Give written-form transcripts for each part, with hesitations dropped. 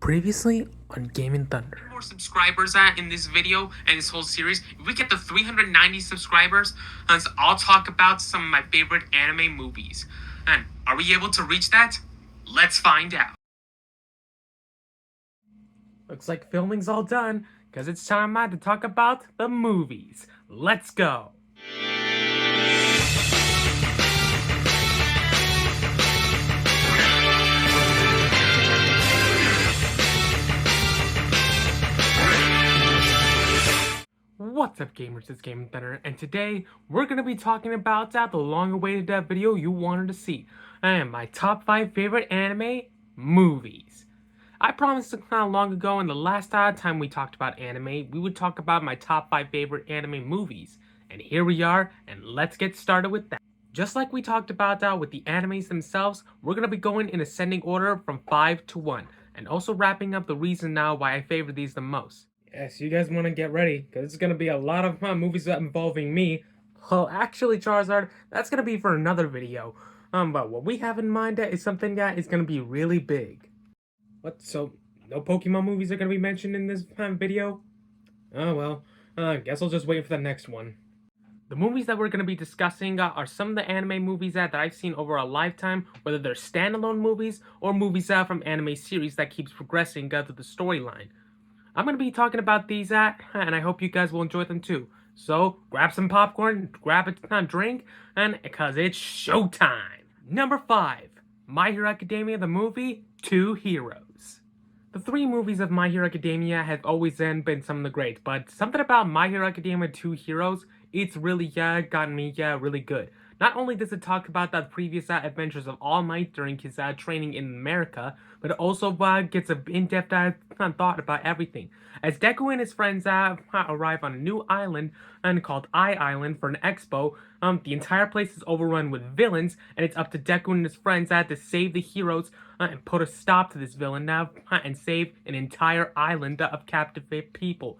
Previously on Gamin Thunder. More subscribers in this video and this whole series. If we get to 390 subscribers, so I'll talk about some of my favorite anime movies. And are we able to reach that? Let's find out. Looks like filming's all done, because it's time to talk about the movies. Let's go! What's up gamers, it's Gamin Thunder, and today we're going to be talking about the long-awaited video you wanted to see, and my top 5 favorite anime movies. I promised kind of long ago in the last time we talked about anime, we would talk about my top 5 favorite anime movies, and here we are, and let's get started with that. Just like we talked about with the animes themselves, we're going to be going in ascending order from 5 to 1, and also wrapping up the reason now why I favor these the most. Yes, you guys want to get ready, because it's going to be a lot of movies involving me. Well, actually, Charizard, that's going to be for another video. But what we have in mind is something that is going to be really big. What, so no Pokemon movies are going to be mentioned in this video? Oh, well, guess I'll just wait for the next one. The movies that we're going to be discussing are some of the anime movies that I've seen over a lifetime, whether they're standalone movies or movies from anime series that keeps progressing through the storyline. I'm going to be talking about these and I hope you guys will enjoy them too. So, grab some popcorn, grab a drink, and because it's showtime! Number 5. My Hero Academia the movie, Two Heroes. The 3 movies of My Hero Academia have always been some of the greats, but something about My Hero Academia 2 Heroes, it's really gotten me really good. Not only does it talk about the previous adventures of All Might during his training in America, but it also gets an in-depth thought about everything. As Deku and his friends arrive on a new island called I-Island for an expo, the entire place is overrun with villains, and it's up to Deku and his friends to save the heroes and put a stop to this villain and save an entire island of captive people.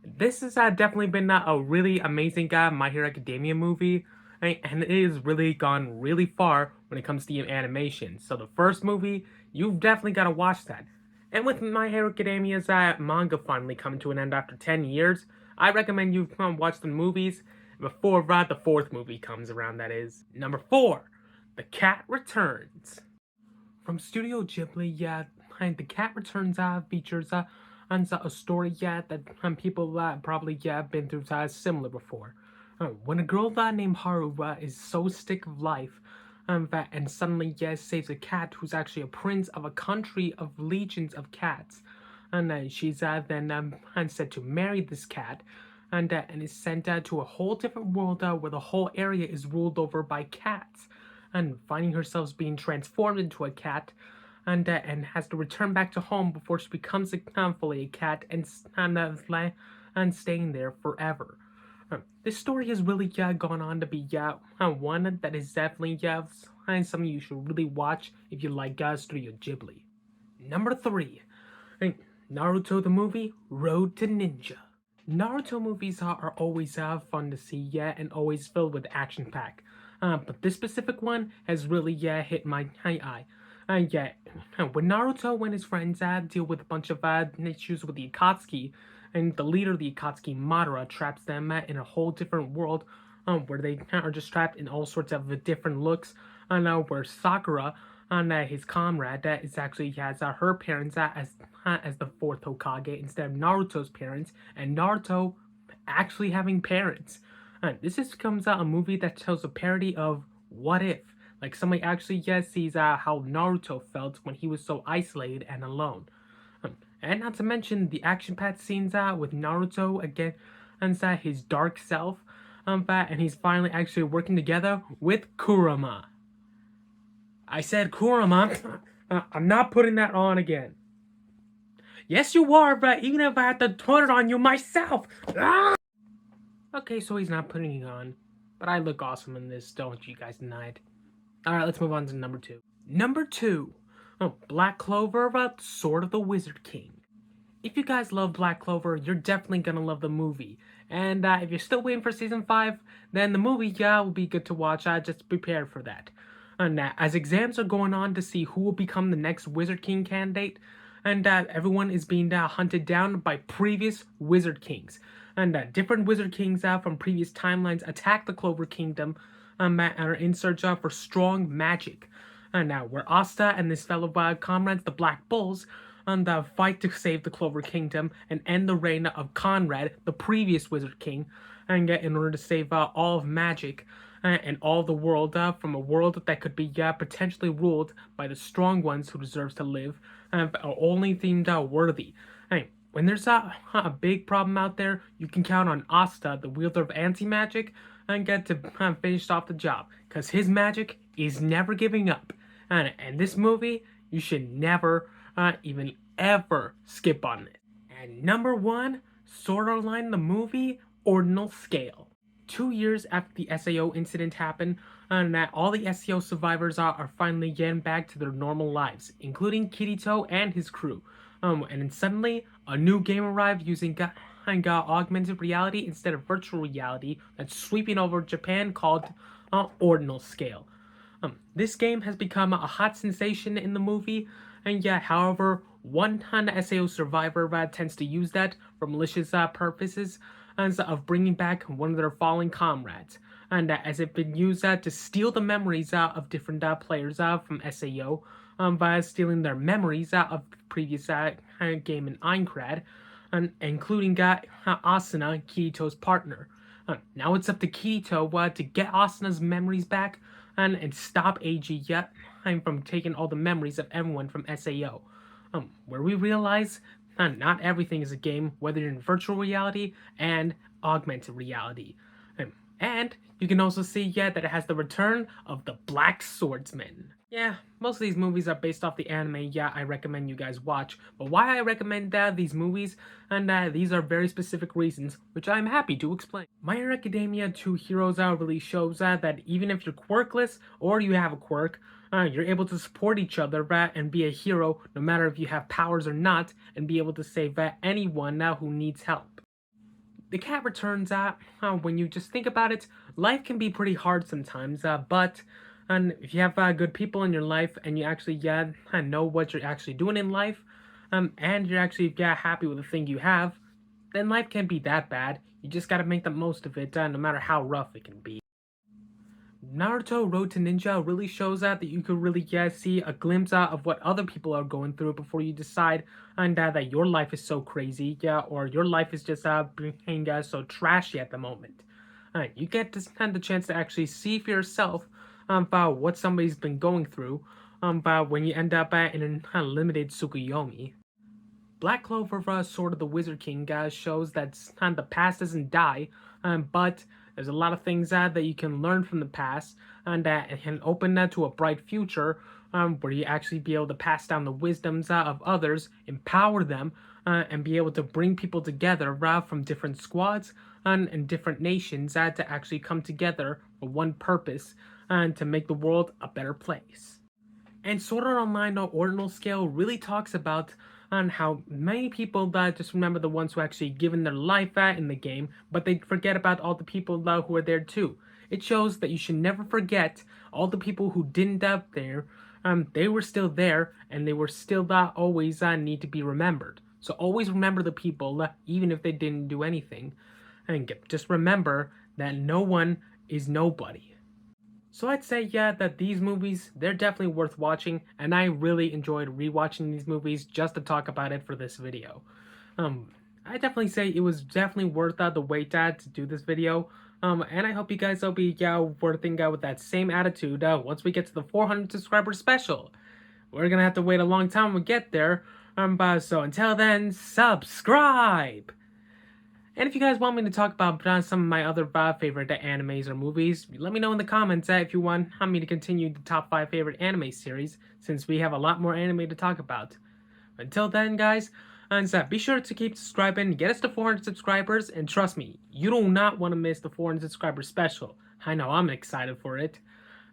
This has definitely been a really amazing My Hero Academia movie. And it has really gone really far when it comes to animation. So the first movie, you've definitely got to watch that. And with My Hero Academia's manga finally coming to an end after 10 years, I recommend you watch the movies before the 4th movie comes around, that is. Number 4, The Cat Returns. From Studio Ghibli, The Cat Returns features a story that people probably been through similar before. When a girl named Haru is so sick of life and suddenly saves a cat who's actually a prince of a country of legions of cats, and she's then said to marry this cat and is sent to a whole different world where the whole area is ruled over by cats, and finding herself being transformed into a cat and has to return back to home before she becomes fully a cat and staying there forever. This story has really gone on to be one that is definitely something you should really watch if you like Studio Ghibli. Number 3, Naruto the movie, Road to Ninja. Naruto movies are always fun to see and always filled with action pack. But this specific one has really hit my eye. When Naruto and his friends deal with a bunch of issues with the Akatsuki, and the leader of the Akatsuki, Madara, traps them in a whole different world where they are just trapped in all sorts of different looks, where Sakura, his comrade, is actually has her parents as the 4th Hokage instead of Naruto's parents, and Naruto actually having parents. This just becomes a movie that tells a parody of what if. Like, somebody actually sees how Naruto felt when he was so isolated and alone. And not to mention the action-packed scenes with Naruto again and his dark self, and he's finally actually working together with Kurama. I said Kurama. I'm not putting that on again. Yes, you are, but even if I had to put it on you myself. Ah! Okay, so he's not putting it on, but I look awesome in this, don't you guys deny it? Alright, let's move on to number 2. Number 2. Black Clover, Sword of the Wizard King. If you guys love Black Clover, you're definitely gonna love the movie. And if you're still waiting for Season 5, then the movie, will be good to watch. Just prepare for that. As exams are going on to see who will become the next Wizard King candidate, and everyone is being hunted down by previous Wizard Kings. And different Wizard Kings from previous timelines attack the Clover Kingdom and are in search for strong magic. And now, where Asta and his fellow comrades, the Black Bulls, and fight to save the Clover Kingdom and end the reign of Conrad, the previous Wizard King, and in order to save all of magic and all the world from a world that could be potentially ruled by the strong ones who deserves to live, are only deemed worthy. When there's a big problem out there, you can count on Asta, the wielder of anti-magic, and get to finish off the job, because his magic is never giving up. And this movie, you should never even ever skip on it. And number one, Sword Art Online the movie, Ordinal Scale. 2 years after the SAO incident happened, and all the SAO survivors are finally getting back to their normal lives, including Kirito and his crew. And then suddenly, a new game arrived using augmented reality instead of virtual reality that's sweeping over Japan called Ordinal Scale. This game has become a hot sensation in the movie, and however, one SAO survivor tends to use that for malicious purposes of bringing back one of their fallen comrades, and as it's been used to steal the memories of different players from SAO by stealing their memories of the previous game in Aincrad, including Asuna, Kirito's partner. Now it's up to Kirito to get Asuna's memories back and stop AG from taking all the memories of everyone from SAO. Where we realize not everything is a game, whether you're in virtual reality and augmented reality. And you can also see that it has the return of the Black Swordsman. Yeah, most of these movies are based off the anime I recommend you guys watch, but why I recommend these movies, and these are very specific reasons, which I'm happy to explain. My Hero Academia 2 Heroes really shows that even if you're quirkless or you have a quirk, you're able to support each other and be a hero no matter if you have powers or not, and be able to save anyone who needs help. The cat returns when you just think about it, life can be pretty hard sometimes, but if you have good people in your life and you actually know what you're actually doing in life, and you're actually happy with the thing you have, then life can't be that bad. You just gotta make the most of it, no matter how rough it can be. Naruto Road to Ninja really shows that you could really see a glimpse of what other people are going through before you decide that your life is so crazy, or your life is just being so trashy at the moment. You get to have the chance to actually see for yourself about what somebody's been going through when you end up in an unlimited Tsukuyomi. Black Clover Sword of the Wizard King shows that the past doesn't die, but there's a lot of things that you can learn from the past, and that it can open to a bright future where you actually be able to pass down the wisdoms of others, empower them, and be able to bring people together from different squads and different nations to actually come together for one purpose, and to make the world a better place. And Sword Art Online Ordinal Scale really talks about how many people just remember the ones who actually given their life in the game, but they forget about all the people who are there too. It shows that you should never forget all the people who didn't there. They were still there, and they were still always need to be remembered. So always remember the people, even if they didn't do anything. And just remember that no one is nobody. So I'd say, that these movies, they're definitely worth watching, and I really enjoyed rewatching these movies just to talk about it for this video. I definitely say it was definitely worth the wait to do this video, and I hope you guys will be working with that same attitude once we get to the 400 subscriber special. We're gonna have to wait a long time to get there, but so until then, subscribe! And if you guys want me to talk about some of my other favorite animes or movies, let me know in the comments if you want me to continue the top 5 favorite anime series, since we have a lot more anime to talk about. Until then, guys, be sure to keep subscribing, get us to 400 subscribers, and trust me, you do not want to miss the 400 subscriber special. I know, I'm excited for it.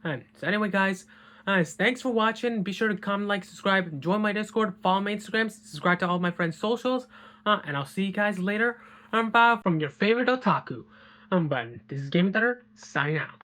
So anyway, guys, thanks for watching. Be sure to comment, like, subscribe, join my Discord, follow my Instagram, subscribe to all my friends' socials, and I'll see you guys later. From your favorite otaku. But this is Gamin Thunder, signing out.